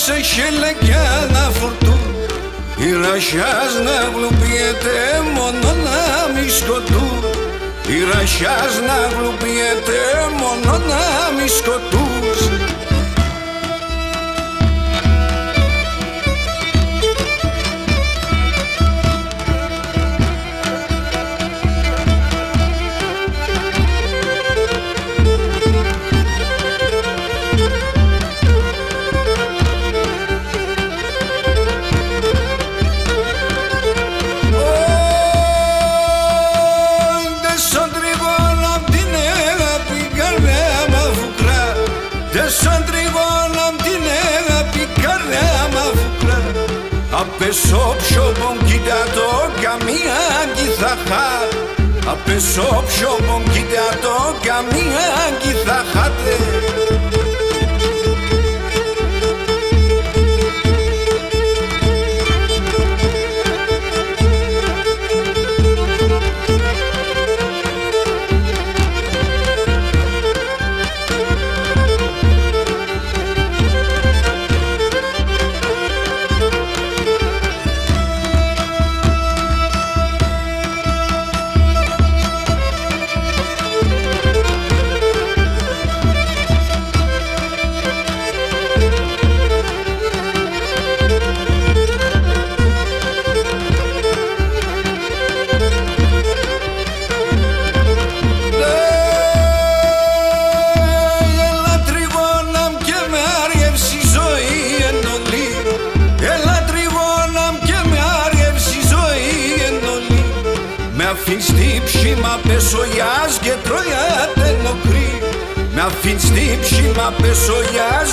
σε χέλε κι αναφορτού. Η ρασιάς να γλουπιέται μόνο να μη σκοτού. Η ρασιάς να γλουπιέται μόνο να μη σκοτούς. Σαν τριγώνα απ' την αγάπη καρδιά μα φουκρά. Απέσω πιο πον κοίτα το καμία κι θα χά. Απέσω πιο πον κοίτα το καμία κι θα χάτε. Αφήνεις την ψήμα πεσογιάς και τρώει ατενοκρή. Με αφήνεις την ψήμα πεσογιάς